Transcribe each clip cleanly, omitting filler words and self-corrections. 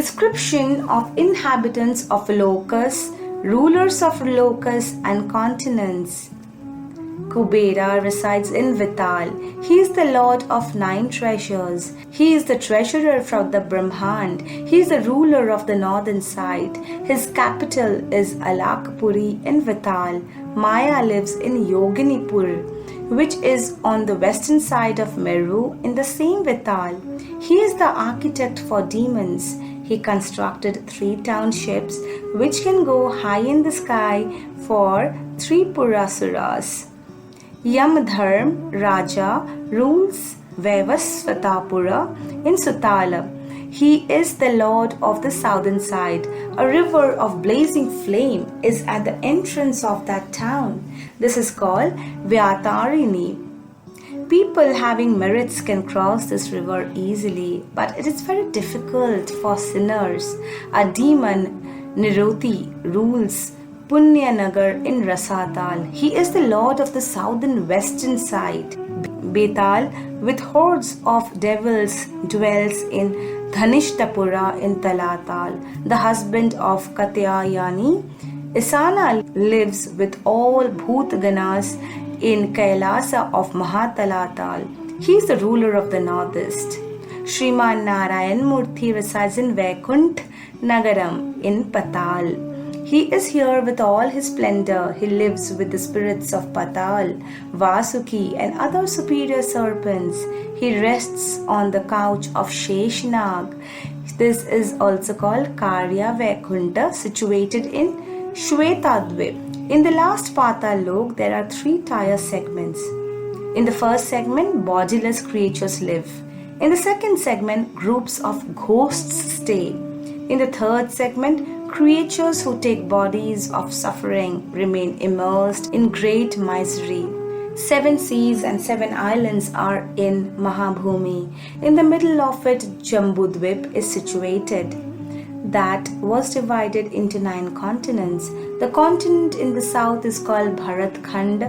Description of inhabitants of Lokas, rulers of Lokas and continents. Kubera resides in Vital. He is the lord of 9 treasures. He is the treasurer from the Brahmand. He is the ruler of the northern side. His capital is Alakpuri in Vital. Maya lives in Yoginipur, which is on the western side of Meru in the same Vital. He is the architect for demons. He constructed 3 townships which can go high in the sky for Tripurasuras. Yamadharm Raja rules Vaivasvatapura in Sutala. He is the lord of the southern side. A river of blazing flame is at the entrance of that town. This is called Vyatarini. People having merits can cross this river easily, but it is very difficult for sinners. A demon, Niruti, rules Punyanagar in Rasatal. He is the lord of the southern western side. Betal, with hordes of devils, dwells in Dhanishtapura in Talatal. The husband of Katyayani, Isana, lives with all Bhutganas in Kailasa of Mahatalatal. He is the ruler of the northeast. Sriman Narayan Murthy resides in Vaikunt Nagaram in Patal. He is here with all his splendor. He lives with the spirits of Patal, Vasuki and other superior serpents. He rests on the couch of Sheshnag. This is also called Karya Vaikunta, situated in Shwetadvip. In the last Patal Lok, there are 3 tire segments. In the first segment, bodiless creatures live. In the second segment, groups of ghosts stay. In the third segment, creatures who take bodies of suffering remain immersed in great misery. 7 seas and 7 islands are in Mahabhumi. In the middle of it, Jambudvip is situated. That was divided into 9 continents. The continent in the south is called Bharatkhand.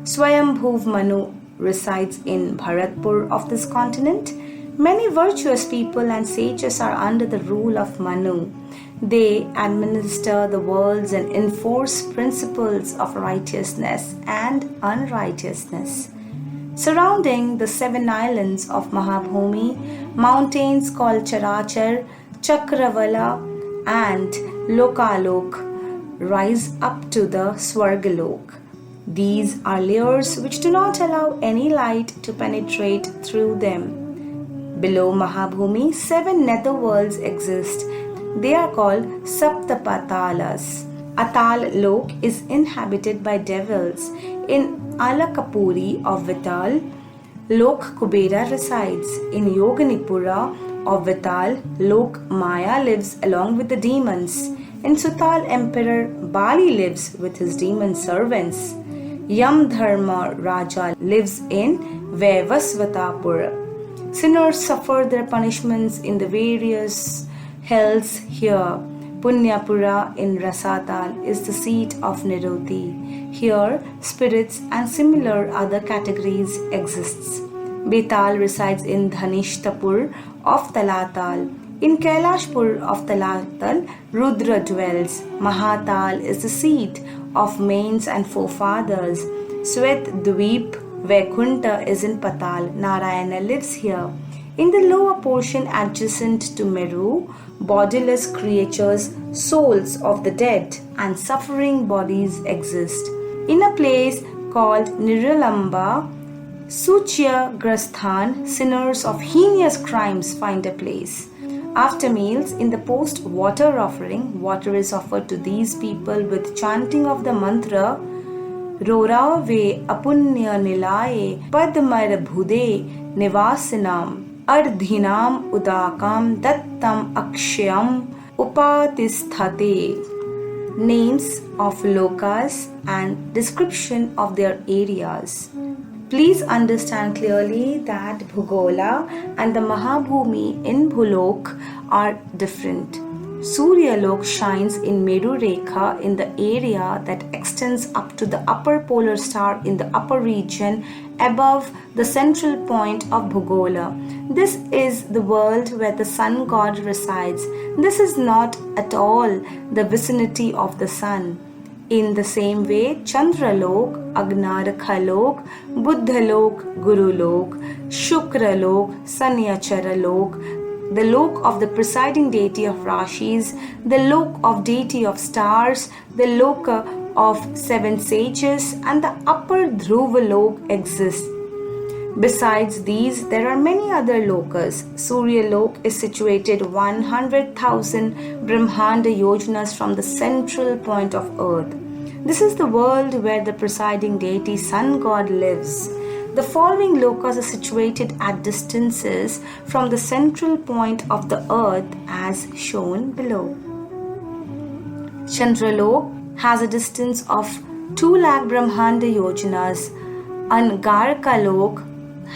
Swayambhuv Manu resides in Bharatpur of this continent. Many virtuous people and sages are under the rule of Manu. They administer the worlds and enforce principles of righteousness and unrighteousness. Surrounding the 7 islands of Mahabhumi, mountains called Charachar, Chakravala and Lokalok rise up to the Swargalok. These are layers which do not allow any light to penetrate through them. Below Mahabhumi, 7 netherworlds exist. They are called Saptapatalas. Atal Lok is inhabited by devils. In Alakapuri of Vital, Lok Kubera resides. In Yoganipura of Vital, Lok Maya lives along with the demons. In Sutal, Emperor Bali lives with his demon servants. Yamdharma Raja lives in Vaivasvatapura. Sinners suffer their punishments in the various hells here. Punyapura in Rasatal is the seat of Niruti. Here, spirits and similar other categories exists. Betal resides in Dhanishtapur of Talatal. In Kailashpur of Talatal, Rudra dwells. Mahatal is the seat of mains and forefathers. Swet Dweep Vaikunta is in Patal. Narayana lives here. In the lower portion adjacent to Meru, bodiless creatures, souls of the dead and suffering bodies exist. In a place called Niralamba, Suchya Grasthan, sinners of heinous crimes find a place. After meals, in the post-water offering, water is offered to these people with chanting of the mantra Rorave Apunya Nilaye Padmar Bhude Nivasinam Ardhinam Udakam Dattam Akshayam Upatisthate. Names of lokas and description of their areas. Please understand clearly that Bhugola and the Mahabhumi in Bhulok are different. Suryalok shines in Meru Rekha in the area that extends up to the upper polar star in the upper region above the central point of Bhugola. This is the world where the sun god resides. This is not at all the vicinity of the sun. In the same way, Chandralok, Agnarakhalok, Buddhalok, Gurulok, Shukralok, Sanyacharalok, the lok of the presiding deity of Rashis, the lok of deity of stars, the loka of 7 sages, and the upper Dhruva lok exist. Besides these, there are many other lokas. Surya lok is situated 100,000 Brahmanda yojanas from the central point of earth. This is the world where the presiding deity sun god lives. The following lokas are situated at distances from the central point of the earth as shown below. Chandralok has a distance of 2 lakh Brahmanda yojanas. Angarkalok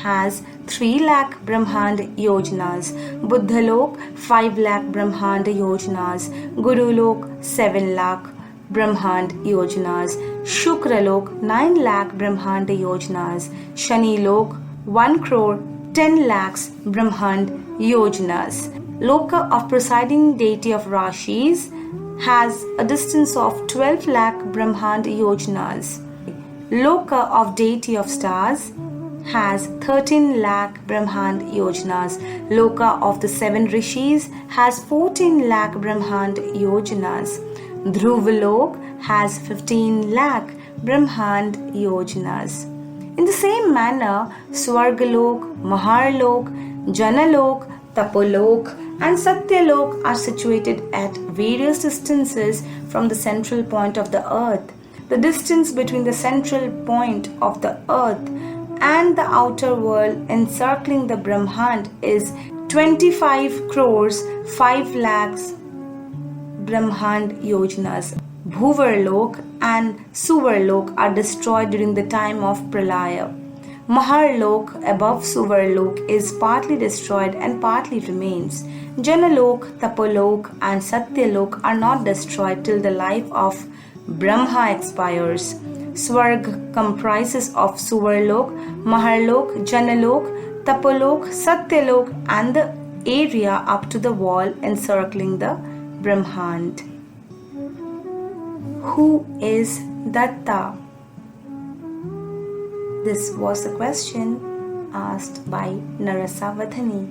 has 3 lakh Brahmanda yojanas. Buddhalok 5 lakh Brahmanda yojanas. Gurulok 7 lakh Brahmand yojanas. Shukralok 9 lakh Brahmanda yojanas. Shanilok 1 crore 10 lakhs Brahmand yojanas. Loka of presiding deity of Rashis has a distance of 12 lakh Brahmand yojanas. Loka of deity of stars has 13 lakh Brahmand yojanas. Loka of the 7 rishis has 14 lakh Brahmand yojanas. Dhruvalok has 15 lakh Brahmand yojanas. In the same manner, Swargalok, Maharlok, Janalok, Tapolok, and Satyalok are situated at various distances from the central point of the earth. The distance between the central point of the earth and the outer world encircling the Brahmand is 25 crores 5 lakhs Brahmand yojanas. Bhuvarlok and Suvarlok are destroyed during the time of Pralaya. Maharlok above Suvarlok is partly destroyed and partly remains. Janalok, Tapolok and Satyalok are not destroyed till the life of Brahma expires. Swarg comprises of Suvarlok, Maharlok, Janalok, Tapolok, Satyalok and the area up to the wall encircling the Brahmand. Who is Datta? This was the question asked by Narasavadhani.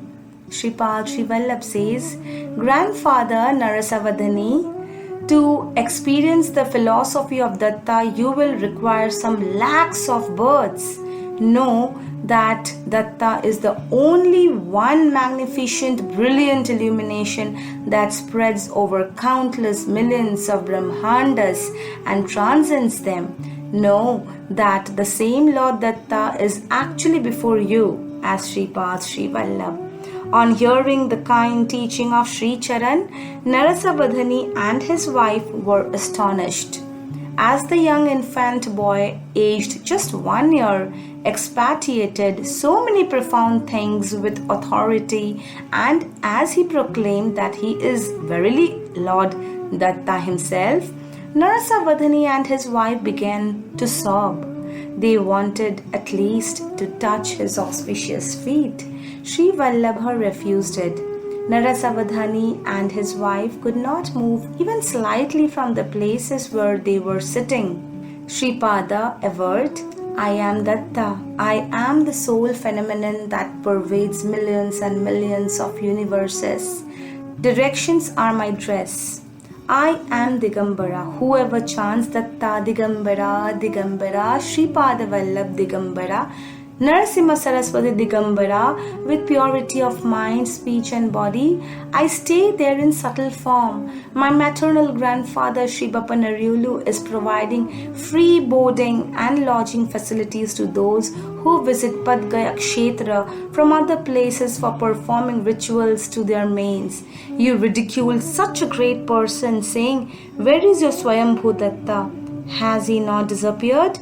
Sripad Srivallabha says, Grandfather Narasavadhani, to experience the philosophy of Datta, you will require some lakhs of births. Know that Datta is the only one magnificent, brilliant illumination that spreads over countless millions of Brahmandas and transcends them. Know that the same Lord Datta is actually before you as Sripad Srivallabha. On hearing the kind teaching of Sri Charan, Narasavadhani and his wife were astonished. As the young infant boy, aged just 1 year, expatiated so many profound things with authority, and as he proclaimed that he is verily Lord Datta himself, Narasavadhani and his wife began to sob. They wanted at least to touch his auspicious feet. Srivallabha refused it. Narasavadhani and his wife could not move even slightly from the places where they were sitting. Sripada averred, I am Datta. I am the sole phenomenon that pervades millions and millions of universes. Directions are my dress. I am Digambara. Whoever chants Datta Digambara, Digambara, Sripada Vallabha Digambara, Narasimha Saraswati Digambara, with purity of mind, speech and body, I stay there in subtle form. My maternal grandfather Sri Bapanariulu is providing free boarding and lodging facilities to those who visit Padgaya Kshetra from other places for performing rituals to their manes. You ridicule such a great person, saying, Where is your Swayambhu Datta? Has he not disappeared?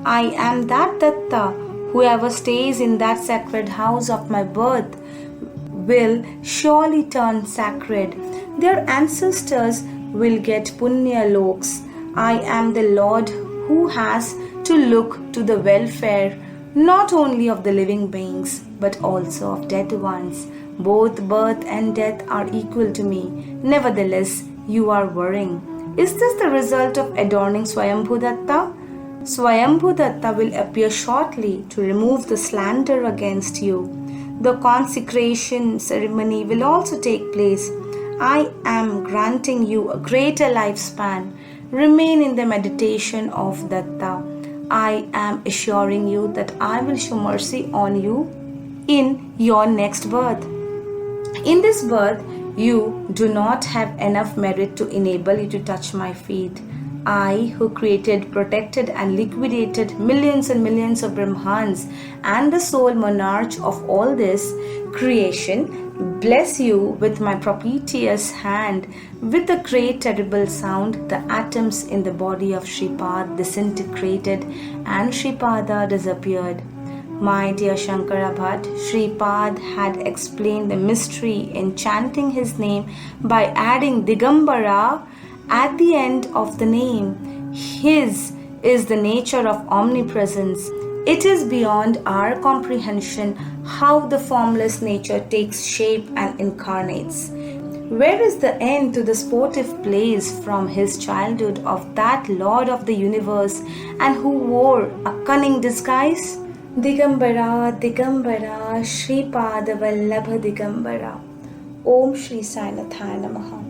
I am that Datta. Whoever stays in that sacred house of my birth will surely turn sacred. their ancestors will get punya loks. I am the Lord who has to look to the welfare not only of the living beings but also of dead ones. Both birth and death are equal to me. Nevertheless, you are worrying. Is this the result of adorning Swayambhudatta? Swayambhudatta will appear shortly to remove the slander against you. The consecration ceremony will also take place. I am granting you a greater lifespan. Remain in the meditation of Datta. I am assuring you that I will show mercy on you in your next birth. In this birth, you do not have enough merit to enable you to touch my feet. I, who created, protected, and liquidated millions and millions of Brahmans and the sole monarch of all this creation, bless you with my propitious hand. With a great terrible sound, the atoms in the body of Sripad disintegrated and Sripada disappeared. My dear Shankara Bhatt, Sripad had explained the mystery in chanting his name by adding Digambara at the end of the name. His is the nature of omnipresence. It is beyond our comprehension how the formless nature takes shape and incarnates. Where is the end to the sportive plays from his childhood of that Lord of the universe and who wore a cunning disguise? Digambara, Digambara, Sripada Vallabha Digambara. Om Sri Sainathaya Namaha.